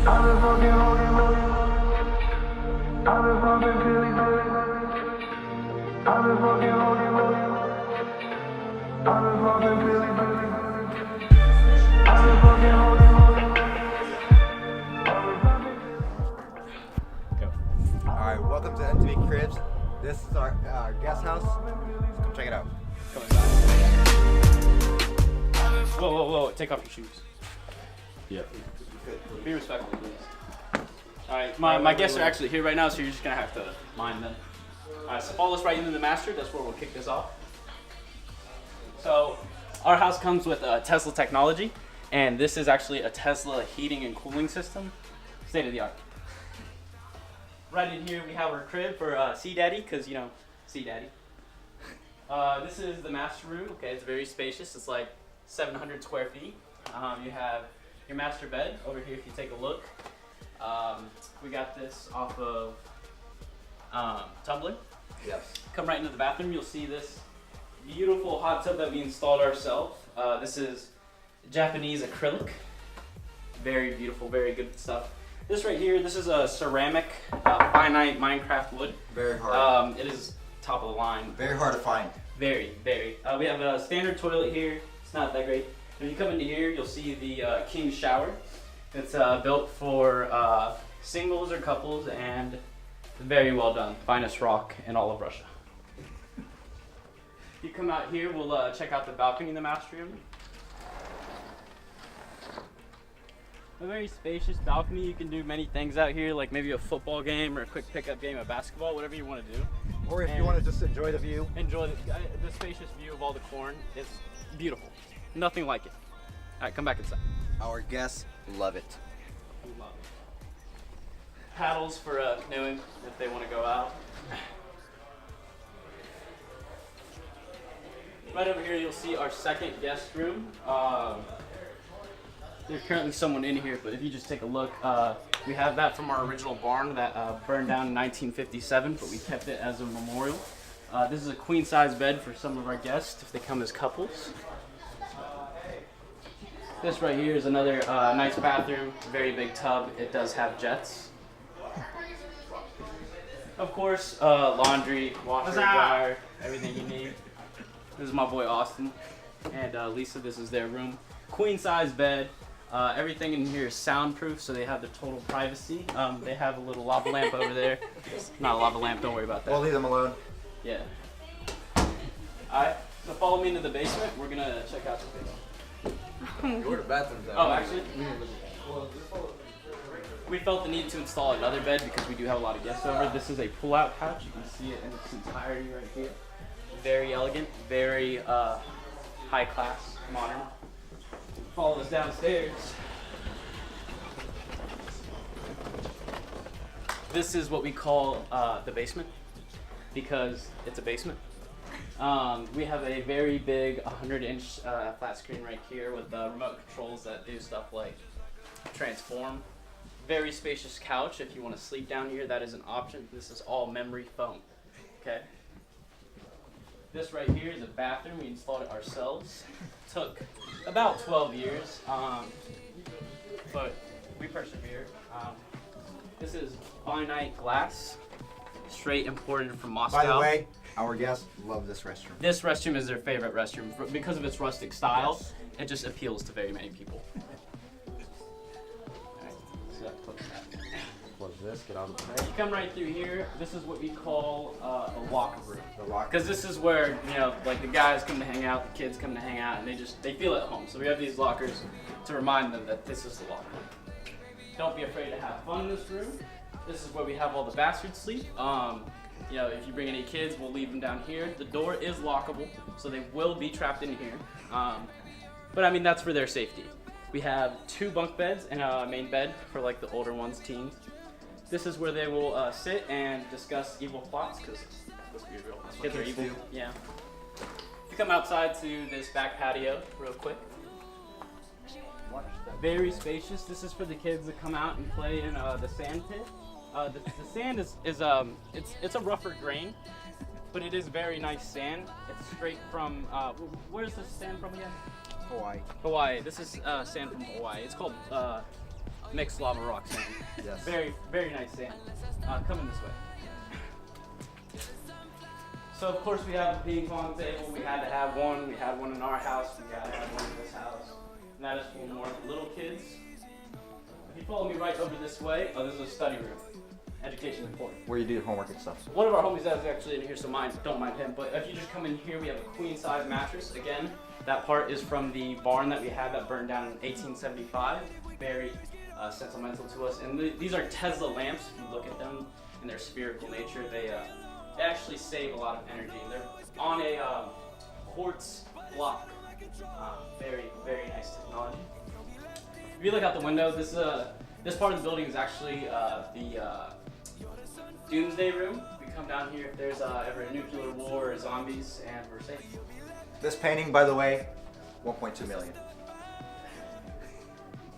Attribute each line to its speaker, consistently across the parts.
Speaker 1: Alright, welcome to MTV Cribs. This is our guest house. Come check it out.
Speaker 2: Come inside. Whoa. Take off your shoes.
Speaker 3: Yeah.
Speaker 2: Be respectful, please. Alright, my guests are actually here right now, so you're just going to have to mind them. Alright, so follow us right into the master. That's where we'll kick this off. So, our house comes with Tesla technology, and this is actually a Tesla heating and cooling system. State of the art. Right in here, we have our crib for C Daddy, because, you know, C Daddy. This is the master room. Okay, it's very spacious. It's like 700 square feet. You have your master bed over here if you take a look. We got this off of Tumblr.
Speaker 1: Yes.
Speaker 2: Come right into the bathroom. You'll see this beautiful hot tub that we installed ourselves. This is Japanese acrylic. Very beautiful, very good stuff. This right here, this is a ceramic finite Minecraft wood.
Speaker 1: Very hard.
Speaker 2: It is top of the line.
Speaker 1: Very hard to find.
Speaker 2: Very. We have a standard toilet here. It's not that great. When you come into here, you'll see the king shower. It's built for singles or couples, and very well done. Finest rock in all of Russia. You come out here, we'll check out the balcony in the master room. A very spacious balcony. You can do many things out here, like maybe a football game or a quick pickup game of basketball, whatever you want to do.
Speaker 1: Or if you want to just enjoy the view.
Speaker 2: Enjoy the spacious view of all the corn. It's beautiful. Nothing like it. All right, come back inside.
Speaker 1: Our guests love it.
Speaker 2: Love it. Paddles for canoeing if they want to go out. Right over here, you'll see our second guest room. There's currently someone in here, but if you just take a look, we have that from our original barn that burned down in 1957, but we kept it as a memorial. This is a queen-size bed for some of our guests if they come as couples. This right here is another nice bathroom, very big tub. It does have jets. Of course, laundry, washer, dryer, everything you need. This is my boy Austin and Lisa. This is their room. Queen-size bed. Everything in here is soundproof, so they have the total privacy. They have a little lava lamp over there. Not a lava lamp, don't worry about that.
Speaker 1: We'll leave them alone.
Speaker 2: Yeah. Alright, so follow me into the basement. We're gonna check out the basement.
Speaker 1: Where the bathrooms at?
Speaker 2: Oh, actually, we felt the need to install another bed because we do have a lot of guests over. This is a pull-out couch. You can see it in its entirety right here. Very elegant, very high-class, modern. Follow us downstairs. This is what we call the basement because it's a basement. We have a very big 100-inch flat screen right here with remote controls that do stuff like transform. Very spacious couch. If you want to sleep down here, that is an option. This is all memory foam. Okay. This right here is a bathroom. We installed it ourselves. Took about 12 years, but we persevered. This is finite glass, straight imported from Moscow.
Speaker 1: By the way, our guests love this restroom.
Speaker 2: This restroom is their favorite restroom because of its rustic style. Yes. It just appeals to very many people.
Speaker 3: Close this, get out of the way.
Speaker 2: You come right through here. This is what we call a locker room.
Speaker 1: The locker.
Speaker 2: Because this is where, you know, like the guys come to hang out, the kids come to hang out, and they feel at home. So we have these lockers to remind them that this is the locker room. Don't be afraid to have fun in this room. This is where we have all the bastards sleep. You know, if you bring any kids, we'll leave them down here. The door is lockable, so they will be trapped in here. But I mean, that's for their safety. We have 2 bunk beds and a main bed for like the older ones, teens. This is where they will sit and discuss evil plots, because let's be real, kids are evil. Yeah. If you come outside to this back patio real quick. Very spacious. This is for the kids to come out and play in the sand pit. The sand is it's a rougher grain, but it is very nice sand. It's straight from where's this sand from again?
Speaker 1: Hawaii.
Speaker 2: Hawaii. This is sand from Hawaii. It's called mixed lava rock sand.
Speaker 1: Yes.
Speaker 2: Very, very nice sand. Come in this way. So of course we have a ping pong table. We had to have one. We had one in our house. We got to have one in this house. And that is for more little kids. If you follow me right over this way, this is a study room. Education important.
Speaker 1: Where you do your homework and stuff.
Speaker 2: One of our homies is actually in here, so don't mind him. But if you just come in here, we have a queen size mattress. Again, that part is from the barn that we had that burned down in 1875. Very sentimental to us. And these are Tesla lamps. If you look at them in their spherical nature, they actually save a lot of energy. They're on a quartz block. Very, very nice technology. If you look out the window, this part of the building is actually the doomsday room. We come down here if there's ever a nuclear war or zombies, and we're safe.
Speaker 1: This painting, by the way, 1.2 million.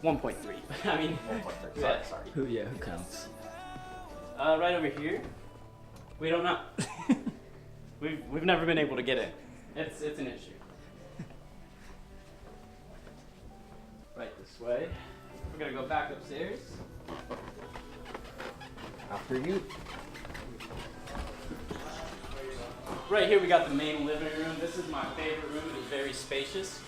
Speaker 2: 1.3. I mean,
Speaker 1: 1.3.
Speaker 2: yeah.
Speaker 1: Sorry.
Speaker 3: Who counts?
Speaker 2: Right over here, we don't know. we've never been able to get in. It's an issue. Right this way. We're gonna go back upstairs.
Speaker 1: After you.
Speaker 2: Right here we got the main living room. This is my favorite room. It is very spacious.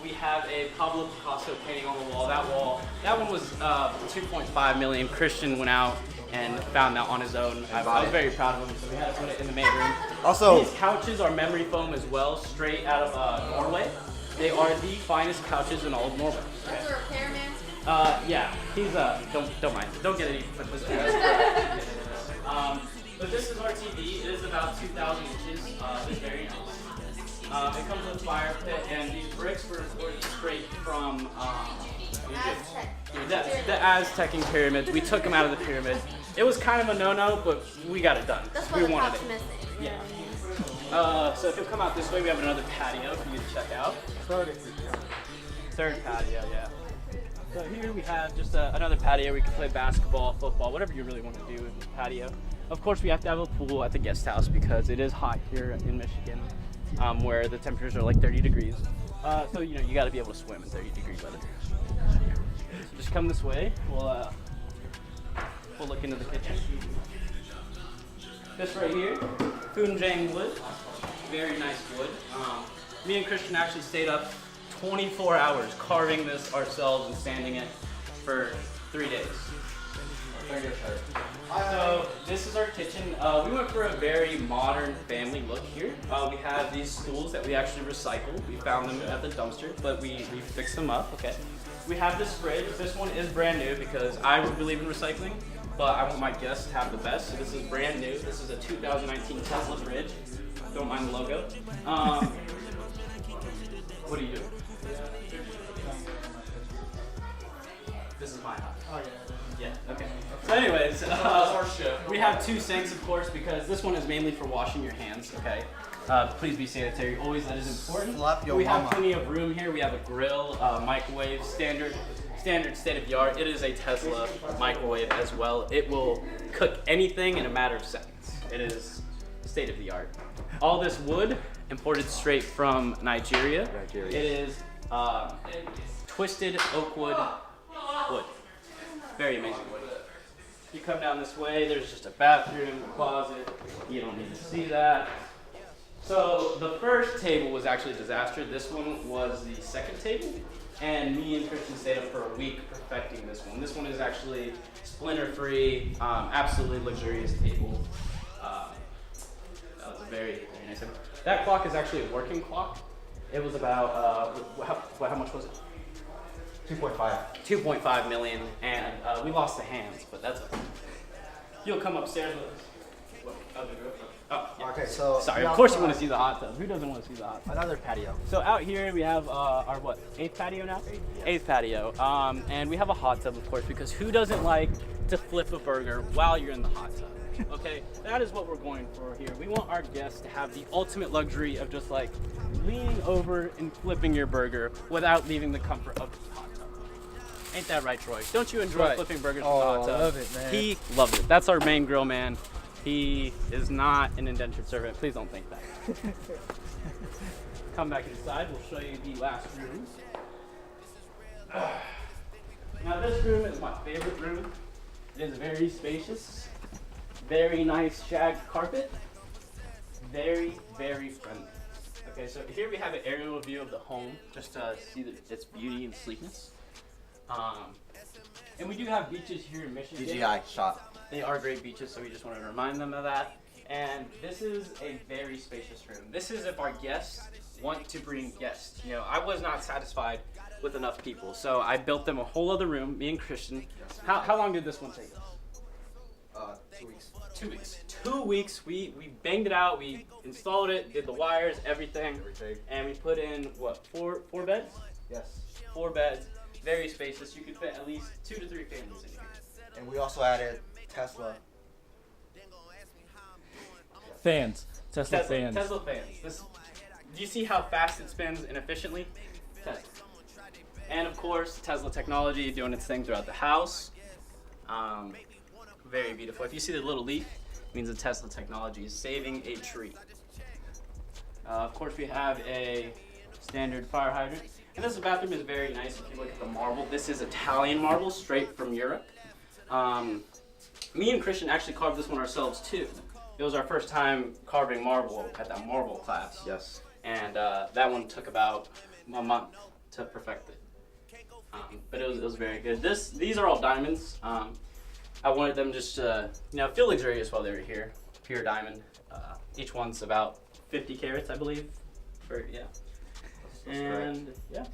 Speaker 2: We have a Pablo Picasso painting on the wall. That one was 2.5 million. Christian went out and found that on his own. I was very proud of him, so we had to put it in the main room.
Speaker 1: Also,
Speaker 2: These couches are memory foam as well, straight out of Norway. They are the finest couches in all of Norway.
Speaker 4: Is there a repairman?
Speaker 2: Yeah, he's don't mind. Don't get any for this. But this is our TV. It is about 2,000 inches. It's very nice. It comes with a fire pit, and these bricks were imported straight from Egypt. The Aztec pyramids. We took them out of the pyramid. It was kind of a no-no, but we got it done.
Speaker 4: That's
Speaker 2: We
Speaker 4: what the
Speaker 2: wanted
Speaker 4: top's
Speaker 2: it.
Speaker 4: missing.
Speaker 2: Yeah. So if you come out this way, we have another patio for you to check out. Third patio, yeah. So here we have just another patio where you can play basketball, football, whatever you really want to do in the patio. Of course, we have to have a pool at the guest house because it is hot here in Michigan, where the temperatures are like 30 degrees. So you got to be able to swim in 30-degree weather. So just come this way. We'll look into the kitchen. This right here, Funjang wood, very nice wood. Me and Christian actually stayed up 24 hours carving this ourselves and sanding it for 3 days. So this is our kitchen. We went for a very modern family look here. We have these stools that we actually recycled. We found them at the dumpster, but we fixed them up, okay. We have this fridge. This one is brand new because I believe in recycling, but I want my guests to have the best. So this is brand new. This is a 2019 Tesla fridge. Don't mind the logo. What do you do? This is my house. Oh yeah. Yeah. Okay. So anyways, we have 2 sinks, of course, because this one is mainly for washing your hands. Okay. Please be sanitary. Always, that is important.
Speaker 1: Slap your
Speaker 2: We have
Speaker 1: mama.
Speaker 2: plenty of room here. We have a grill, microwave, standard state of the art. It is a Tesla microwave as well. It will cook anything in a matter of seconds. It is state of the art. All this wood imported straight from Nigeria. It is twisted oak wood. Very amazing wood. You come down this way, there's just a bathroom, a closet. You don't need to see that. So the first table was actually a disaster. This one was the second table. And me and Christian stayed up for a week perfecting this one. This one is actually splinter-free, absolutely luxurious table. That was a very, very nice one. That clock is actually a working clock. It was about, how much was it?
Speaker 1: 2.5.
Speaker 2: 2.5 million, and we lost the hands, but that's okay. You'll come upstairs with us. Oh, yeah.
Speaker 1: Okay, so
Speaker 2: Sorry, of course you want to see the hot tub. Who doesn't want to see the hot tub?
Speaker 1: another patio.
Speaker 2: So out here we have our 8th patio now? 8th patio. And we have a hot tub, of course, because who doesn't like to flip a burger while you're in the hot tub? Okay, that is what we're going for here. We want our guests to have the ultimate luxury of just like leaning over and flipping your burger without leaving the comfort of the hot tub. Ain't that right, Troy? Don't you enjoy flipping burgers in the hot tub?
Speaker 3: I love it, man.
Speaker 2: He loves it. That's our main grill man. He is not an indentured servant. Please don't think that. Come back inside. We'll show you the last rooms. Now this room is my favorite room. It is very spacious, very nice shag carpet, very, very friendly. Okay, so here we have an aerial view of the home, just to see its beauty and sleekness. And we do have beaches here in Michigan.
Speaker 1: DGI shot.
Speaker 2: They are great beaches, so we just wanted to remind them of that. And this is a very spacious room. This is if our guests want to bring guests. You know, I was not satisfied with enough people, so I built them a whole other room, me and Christian. How long did this one take us?
Speaker 1: 2 weeks.
Speaker 2: 2 weeks. 2 weeks. We banged it out. We installed it, did the wires, everything, and we put in what? Four beds?
Speaker 1: Yes.
Speaker 2: 4 beds. Very spacious. You could fit at least 2 to 3 families in here.
Speaker 1: And we also added Tesla.
Speaker 3: Fans. Tesla fans.
Speaker 2: Tesla fans. Do you see how fast it spins and efficiently? Tesla. And of course, Tesla technology doing its thing throughout the house. Very beautiful. If you see the little leaf, it means the Tesla technology is saving a tree. Of course, we have a standard fire hydrant. And this bathroom is very nice. If you look at the marble, this is Italian marble, straight from Europe. Me and Christian actually carved this one ourselves too. It was our first time carving marble at that marble class.
Speaker 1: Yes.
Speaker 2: And that one took about a month to perfect it. But it was very good. These are all diamonds. I wanted them just to feel luxurious while they were here. Pure diamond. Each one's about 50 carats, I believe. Yeah. And yeah.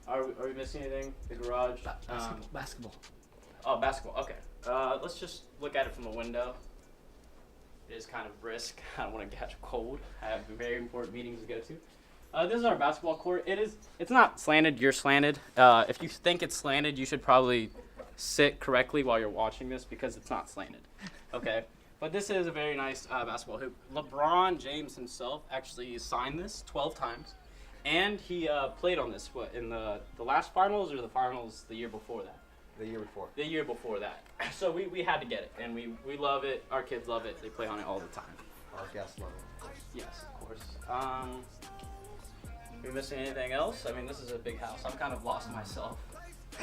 Speaker 2: Are we missing anything? The garage.
Speaker 3: Basketball.
Speaker 2: Oh, basketball. Okay. Let's just look at it from the window. It is kind of brisk. I don't want to catch a cold. I have very important meetings to go to. This is our basketball court. It's not slanted. You're slanted. If you think it's slanted, you should probably sit correctly while you're watching this because it's not slanted. Okay. But this is a very nice basketball hoop. LeBron James himself actually signed this 12 times. And he played on this, in the last finals or the finals the year before that?
Speaker 1: The year before.
Speaker 2: The year before that. So we had to get it, and we love it. Our kids love it. They play on it all the time.
Speaker 1: Our guests love it.
Speaker 2: Yes, of course. Are we missing anything else? I mean, this is a big house. I'm kind of lost myself.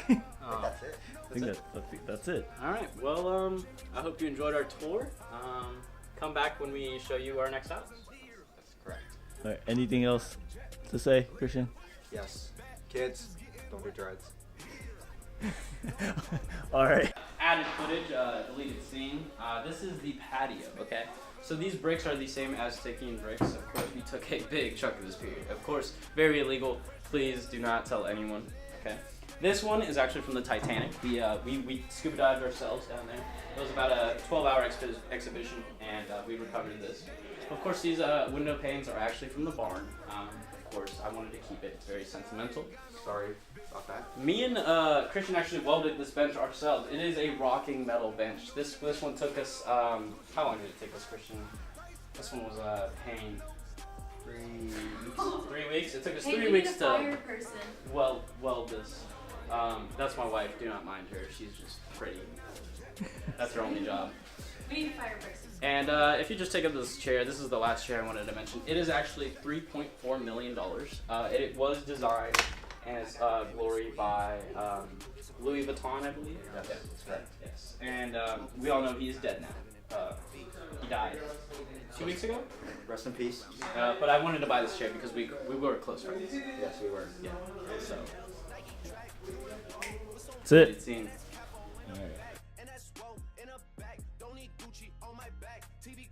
Speaker 1: That's it.
Speaker 3: I think that's it.
Speaker 2: All right. Well, I hope you enjoyed our tour. Come back when we show you our next house.
Speaker 1: That's correct.
Speaker 3: All right, anything else to say, Christian?
Speaker 1: Yes. Kids, don't do drugs.
Speaker 3: All right.
Speaker 2: Added footage, deleted scene. This is the patio, okay? So these bricks are the same Aztecian bricks. Of course, we took a big chunk of this period. Of course, very illegal. Please do not tell anyone, okay? This one is actually from the Titanic. We scuba dived ourselves down there. It was about a 12-hour exhibition, and we recovered this. Of course, these window panes are actually from the barn. Of course, I wanted to keep it very sentimental.
Speaker 1: Sorry about that.
Speaker 2: Me and Christian actually welded this bench ourselves. It is a rocking metal bench. This one took us, how long did it take us, Christian? This one was a pain.
Speaker 1: 3 weeks.
Speaker 2: 3 weeks? It took us
Speaker 4: Hey,
Speaker 2: 3
Speaker 4: we
Speaker 2: weeks
Speaker 4: need a
Speaker 2: to
Speaker 4: fire person.
Speaker 2: weld this. That's my wife, do not mind her. She's just pretty. That's her only job.
Speaker 4: We need a fire person.
Speaker 2: And if you just take up this chair, this is the last chair I wanted to mention. It is actually $3.4 million. It was designed as glory by Louis Vuitton, I believe.
Speaker 1: Yes,
Speaker 2: Yeah.
Speaker 1: that's correct.
Speaker 2: Yes. And we all know he is dead now. He died 2 weeks ago.
Speaker 1: Rest in peace.
Speaker 2: But I wanted to buy this chair because we were close friends.
Speaker 1: Yes, we were.
Speaker 2: Yeah. So.
Speaker 3: That's it.
Speaker 2: Good scene.
Speaker 3: All right.
Speaker 5: And that's swole in a back. Don't need Gucci on my back. TV